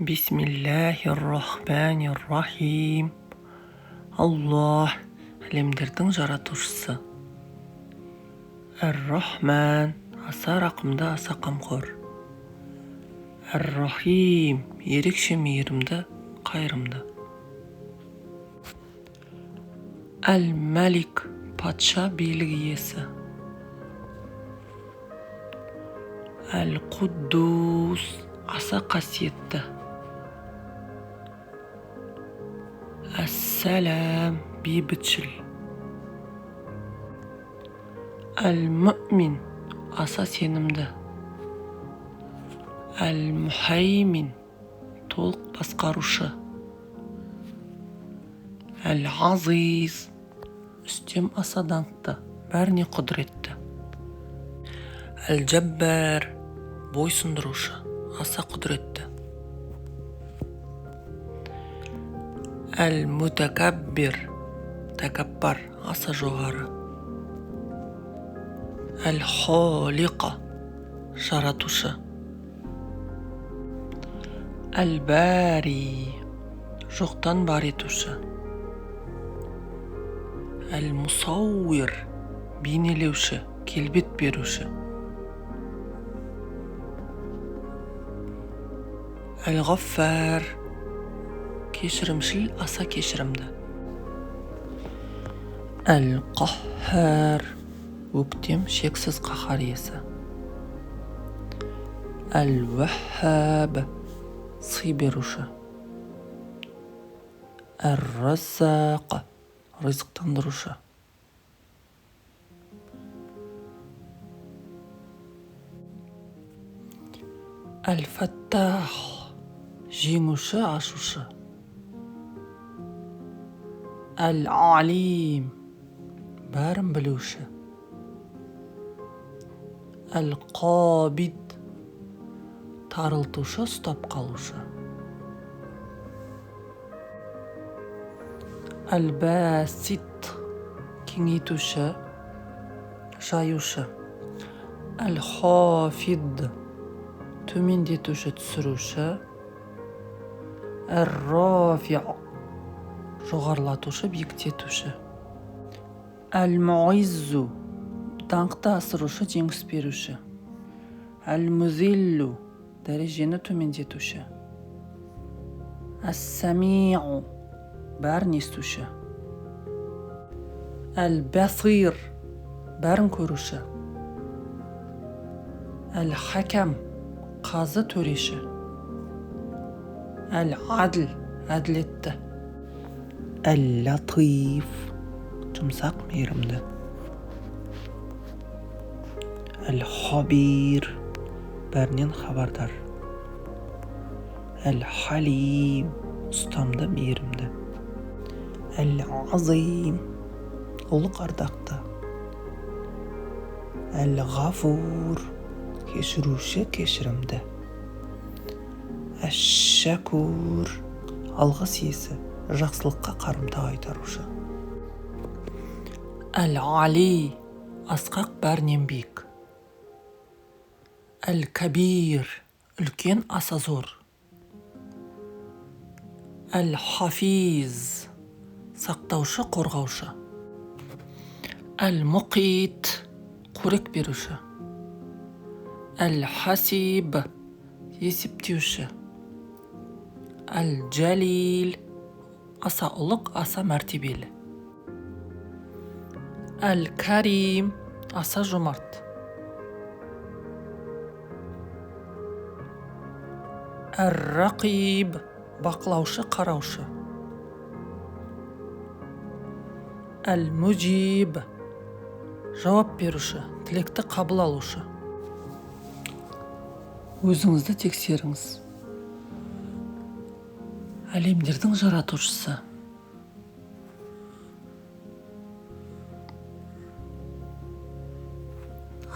Бисмиллахир-рахманир-рахим. Аллах, әлемдердің жаратушысы. Ар-Рахман, аса рақымды, аса қамқор. Ар-Рахим, ерекше мейірімді, қайырымды. Әл-Малик, патша, билік иесі. Әл-Қуддус, аса қасиетті. Әс-Сәлам, бейбітшіл. Әл-Муъмин, аса сенімді. Әл-Мухаймин, толық басқарушы. Әл-Азиз, үстем аса даңқты, бәріне құдіретті. Әл-Джаббар, бойсұндырушы, аса құдіретті. Әл-Мутакаббир, тәкаппар, аса жоғары. Әл-Холиқа, жаратушы. Әл-Бари, жоқтан бар етуші. Әл-Мусауир, бейнелеуші, келбет беруші. Әл-Ғаффар, кешірімшіл, аса кешірімді. Әл-Қаххар, өктем, шексіз қаһар иесі. Әл-Ваххаб, сый беруші. Әр-Раззақ, ризықтандырушы. Әл-Фаттах, жеңуші, ашушы. Әл-Алим, бәрін білуші. Әл-Қабид, тарылтушы, ұстап қалушы. Әл-Басит, кеңейтуші, жаюшы. Әл-Хафид, төмендетуші, түсіруші. Әр-Рафи, жоғарлатушы, биіктетуші. Әл-Муиззу, даңқты асырушы, жеңіс беруші. Әл-Музиллу, дәрежені төмендетуші. Әс-Самиу, бәрін естуші. Әл-Басир, бәрін көруші. Әл-Хакам, қазы, төреші. Әл-Адл, әділетті. Әл-Латиф, жұмсақ, мейірімді. Әл-Хабир, бәрінен хабардар. Әл-Халим, ұстамды, мейірімді. Әл-Азим, ұлық, ардақты. Әл-Ғафур, кешіруші, кешірімді. Әш-Шакур, алғыс иесі, жақсылыққа қарымта айтарушы. Әл-Али, асқақ, бәрінен биік. Әл-Кабир, үлкен, аса зор. Әл-Хафиз, сақтаушы, қорғаушы. Әл-Мұқит, қорек беруші. Әл-Хасиб, есептеуші. Әл-Джалил, аса ұлық, аса мәртебелі. Әл-Карим, аса жомарт. Әр-Рақиб, бақылаушы, қараушы. Әл-Муджиб, жауап беруші, тілекті қабыл алушы. Өзіңізді тексеріңіз. Әлемдердің жаратушысы.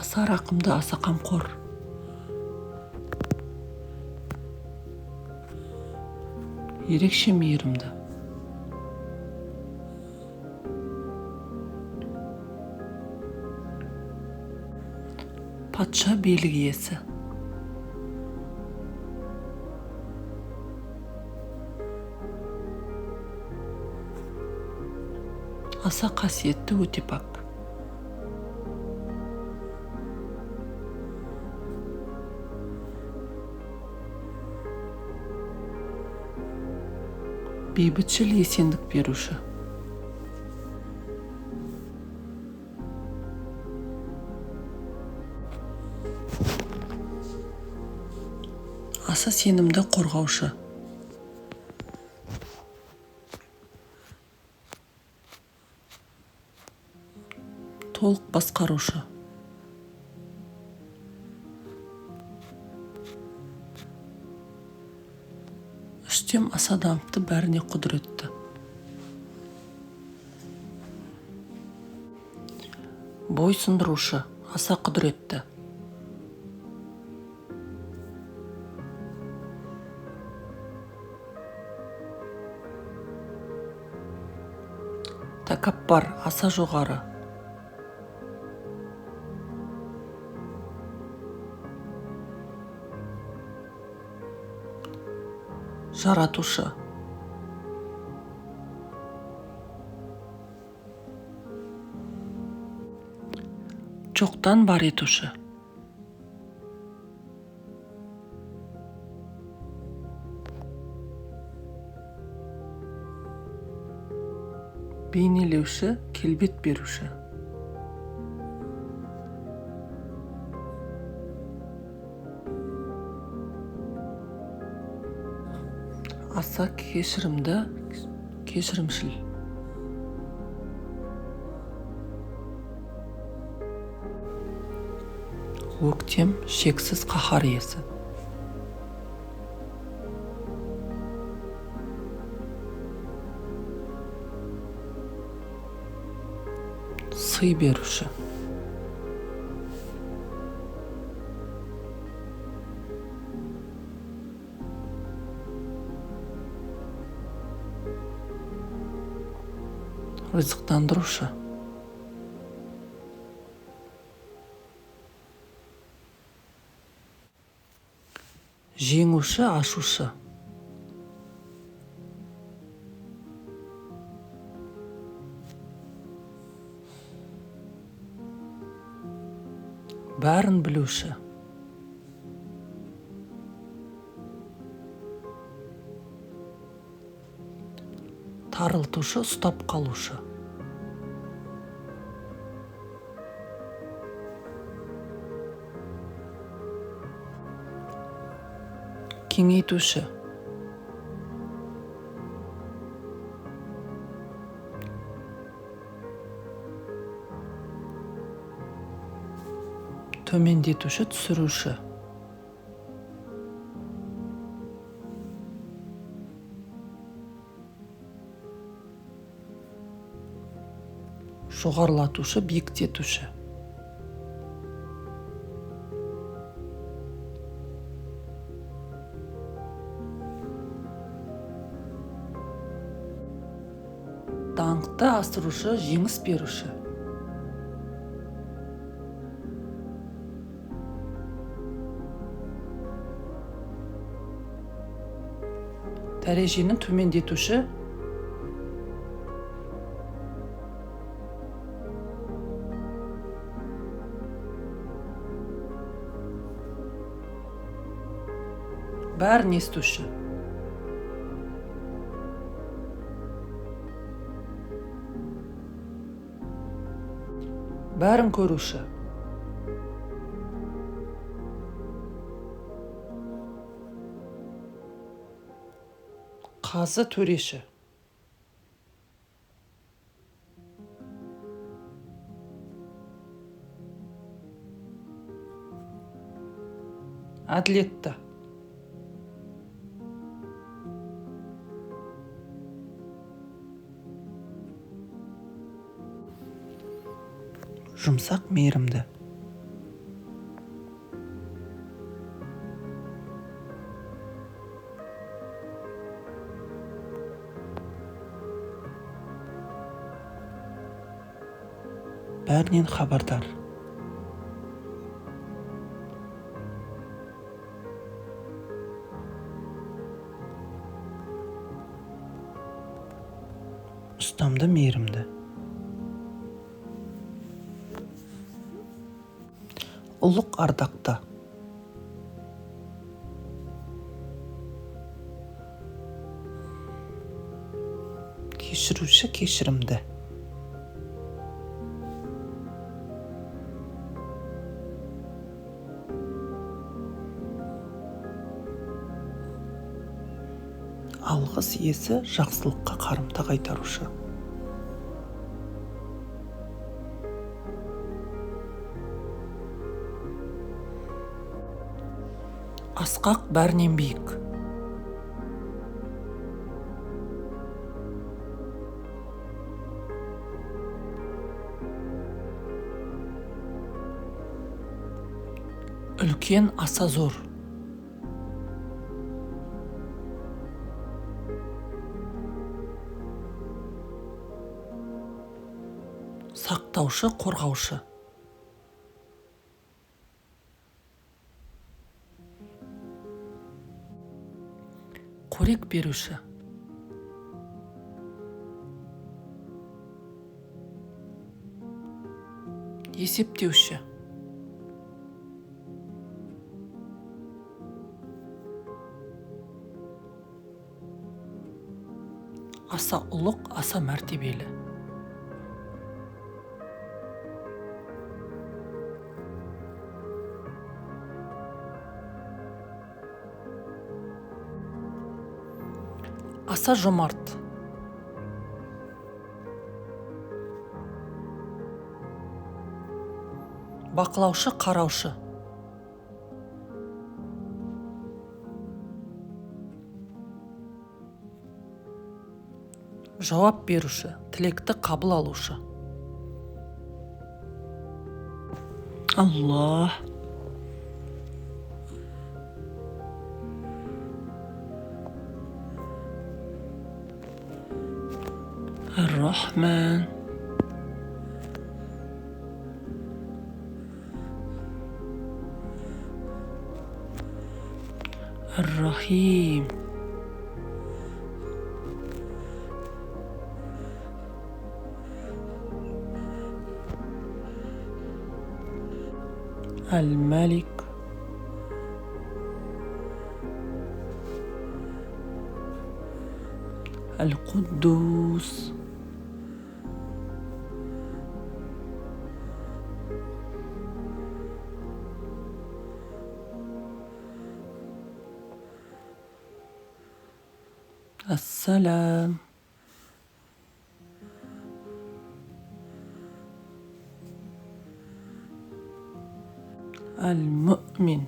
Аса рақымды, аса қамқор. Ерекше мейірімді. Патша, билік иесі. аса қасиетті, өте пак. Бейбітшіл, есендік беруші. Аса сенімді қорғаушы. Толық басқарушы. Үстем аса даңқты, бәріне құдіретті. Бой сындырушы, аса құдіретті. Тәкаппар, аса жоғары. Жаратушы. Жоқтан бар етуші. Бейнелеуші, келбет беруші. Аса кешірімді, кешірімшіл. Өктем, шексіз қаһар иесі. Сый беруші. Ризықтандырушы. Жеңуші, ашушы. Бәрін білуші. Тарылтушы, ұстап қалушы. Кеңейтуші. Төмендетуші, түсіруші. Жоғарылатушы, биіктетуші. Даңқты асырушы, жеңіс беруші. Дәрежені төмендетуші. Бәрін естуші. Бәрін көруші. Қазы төреші. Әділетті. Жұмсақ, мейірімді. Бәрінен хабардар. Ұстамды, мейірімді. ұлық ардақты. Кешіруші кешірімді. Алғыс иесі жақсылыққа қарымта қайтарушы. Асқақ бәрінен биік. Үлкен аса зор. Сақтаушы, қорғаушы. Қорек беруші. Есептеуші. Аса ұлық, аса мәртебелі. Аса жомарт. Бақылаушы, қараушы. Жауап беруші, тілекті қабыл алушы. Аллах. Ар-Рахман. Ар-Рахим. الملك. القدوس. السلام. المؤمن.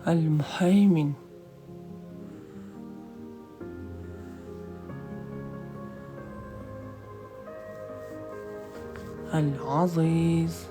المهيمن. العزيز.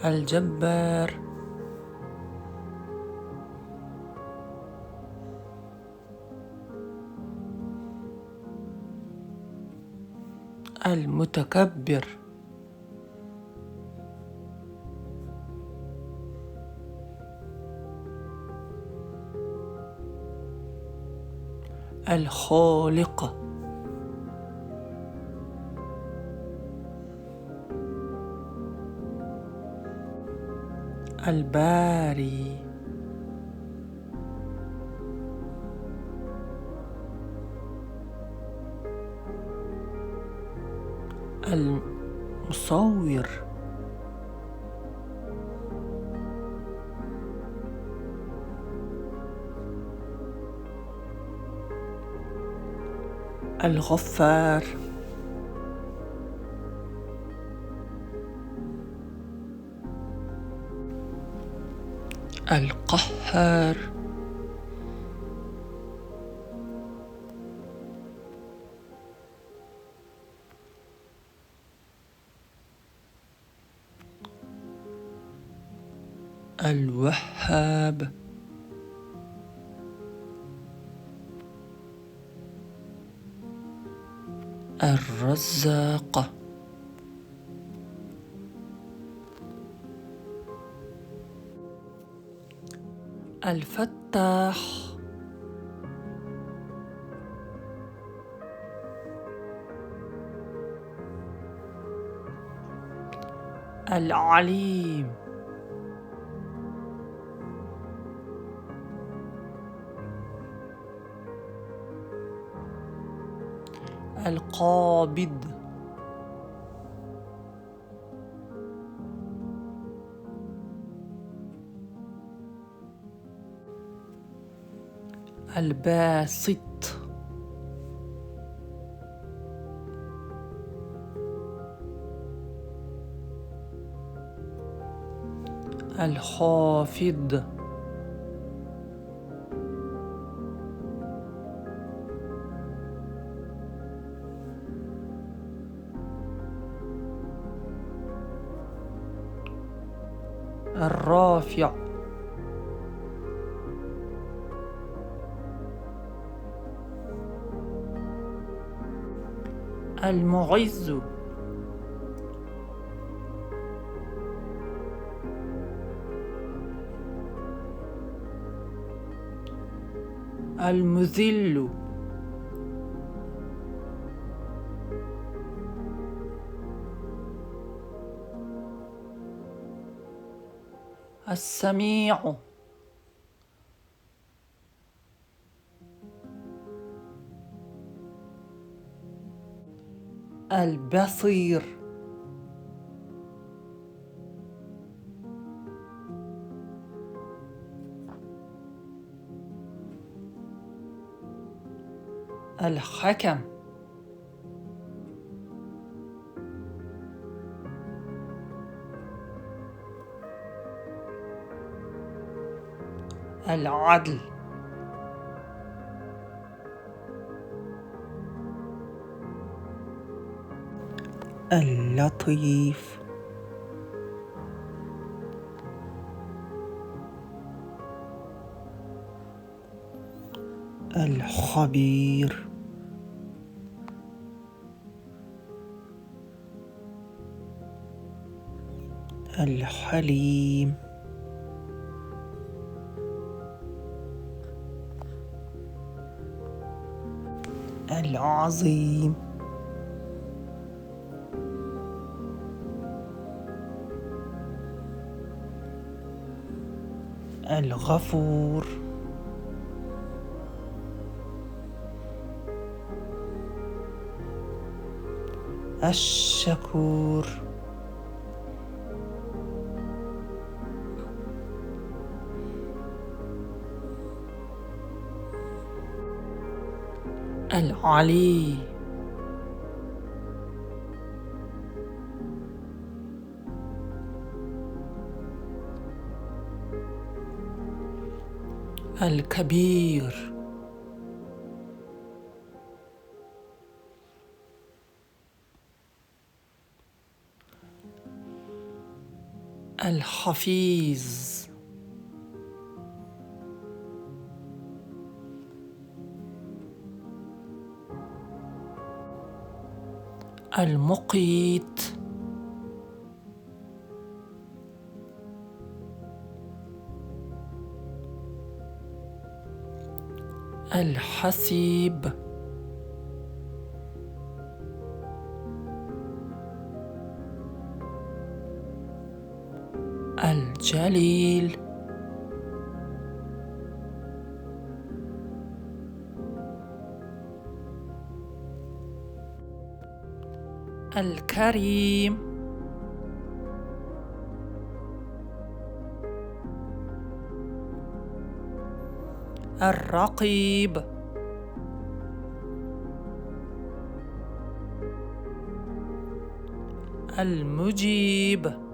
الجبار. المتكبر. الخالق. الباري. المصور. الغفار. القهار. الوهاب. الرزاق. الفتاح. العليم. القابض. الباسط. الخافض. الرافع. المعز. المذل. السميع. البصير. الحكم. العدل. اللطيف. الخبير. الحليم. العظيم. الغفور. الشكور. العلي. الكبير. الحفيظ. المقيت. الحسيب. الجليل. الكريم. الرقيب. المجيب.